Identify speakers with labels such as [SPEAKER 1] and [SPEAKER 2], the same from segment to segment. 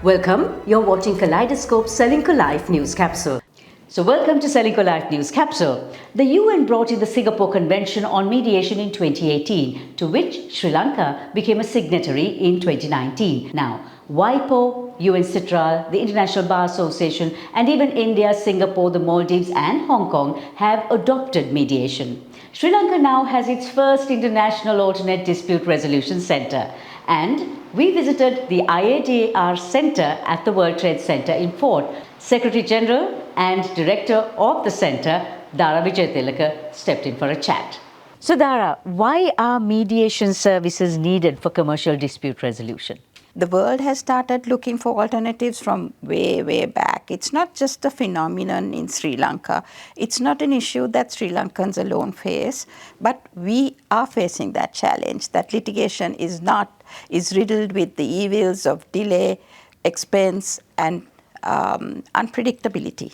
[SPEAKER 1] Welcome, you're watching Kaleidoscope Srilanka Life News Capsule. So welcome to Srilanka Life News Capsule. The UN brought in the Singapore Convention on Mediation in 2018, to which Sri Lanka became a signatory in 2019. Now, WIPO, UN Citral, the International Bar Association, and even India, Singapore, the Maldives and Hong Kong have adopted mediation. Sri Lanka now has its first International Alternate Dispute Resolution Centre, and we visited the IADR Centre at the World Trade Center in Fort. Secretary General and Director of the Centre, Dhara Wijayatilake, stepped in for a chat. So Dhara, why are mediation services needed for commercial dispute resolution?
[SPEAKER 2] The world has started looking for alternatives from way, way back. It's not just a phenomenon in Sri Lanka. It's not an issue that Sri Lankans alone face, but we are facing that challenge, that litigation is riddled with the evils of delay, expense, and unpredictability.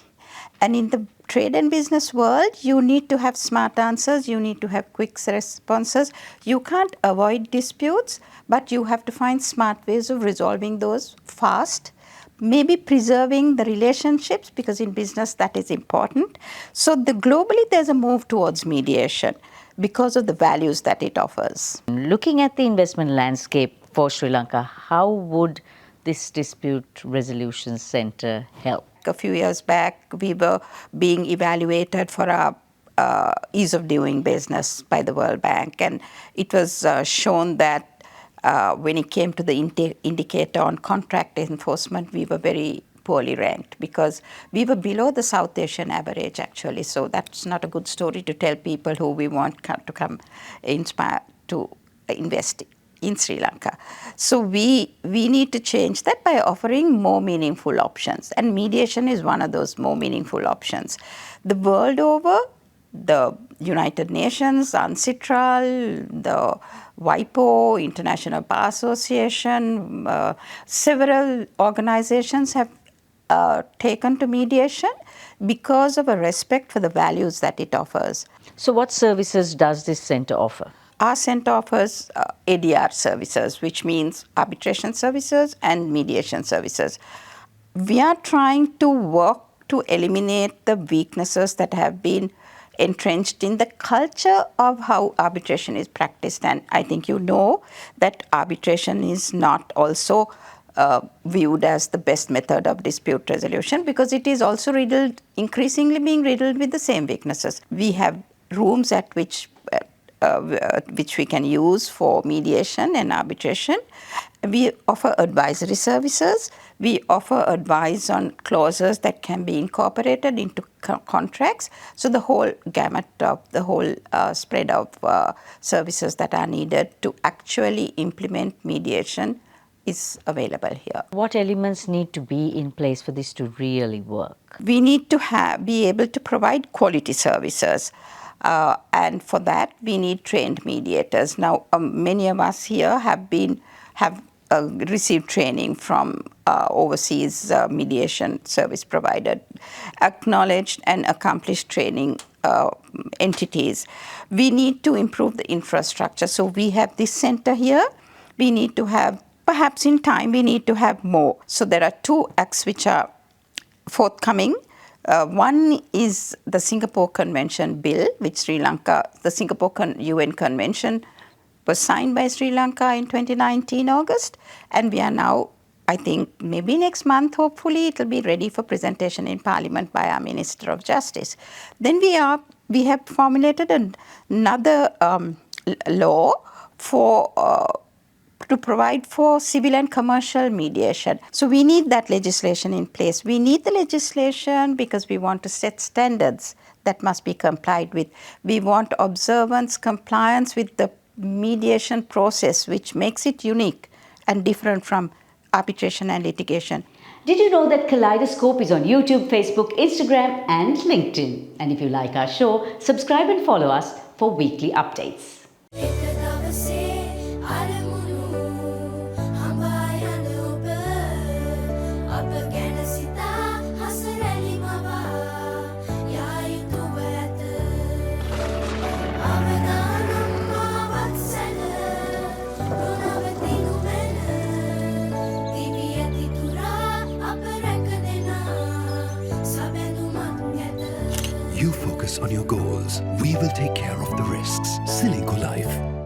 [SPEAKER 2] And in the trade and business world, you need to have smart answers, you need to have quick responses. You can't avoid disputes, but you have to find smart ways of resolving those fast, maybe preserving the relationships, because in business that is important. So globally there's a move towards mediation because of the values that it offers.
[SPEAKER 1] Looking at the investment landscape for Sri Lanka, how would this dispute resolution centre help?
[SPEAKER 2] A few years back, we were being evaluated for our ease of doing business by the World Bank, and it was shown that when it came to the indicator on contract enforcement, we were very poorly ranked because we were below the South Asian average, actually. So that's not a good story to tell people who we want to come inspire to invest in Sri Lanka. So we need to change that by offering more meaningful options, and mediation is one of those more meaningful options. The world over, the United Nations, UNCITRAL, the WIPO, International Bar Association, several organizations have taken to mediation because of a respect for the values that it offers.
[SPEAKER 1] So what services does this centre offer?
[SPEAKER 2] Our centre offers ADR services, which means arbitration services and mediation services. We are trying to work to eliminate the weaknesses that have been entrenched in the culture of how arbitration is practiced. And I think you know that arbitration is not also viewed as the best method of dispute resolution, because it is also increasingly being riddled with the same weaknesses. We have rooms at which we can use for mediation and arbitration. We offer advisory services. We offer advice on clauses that can be incorporated into contracts. So the whole gamut of the whole spread of services that are needed to actually implement mediation is available here.
[SPEAKER 1] What elements need to be in place for this to really work?
[SPEAKER 2] We need to be able to provide quality services. And for that, we need trained mediators. Now, many of us here have received training from overseas mediation service provider, acknowledged and accomplished training entities. We need to improve the infrastructure. So we have this centre here. We need to have, perhaps in time, we need to have more. So there are two acts which are forthcoming. One is the Singapore Convention bill, which the Singapore UN Convention was signed by Sri Lanka in 2019 August, and we are now, I think maybe next month, hopefully it will be ready for presentation in Parliament by our Minister of Justice. Then we have formulated another law to provide for civil and commercial mediation. So we need that legislation in place. We need the legislation because we want to set standards that must be complied with. We want observance, compliance with the mediation process, which makes it unique and different from arbitration and litigation.
[SPEAKER 1] Did you know that Kaleidoscope is on YouTube, Facebook, Instagram and LinkedIn? And if you like our show, subscribe and follow us for weekly updates.
[SPEAKER 3] Divieti turai You focus on your goals. We will take care of the risks. Srilanka Life.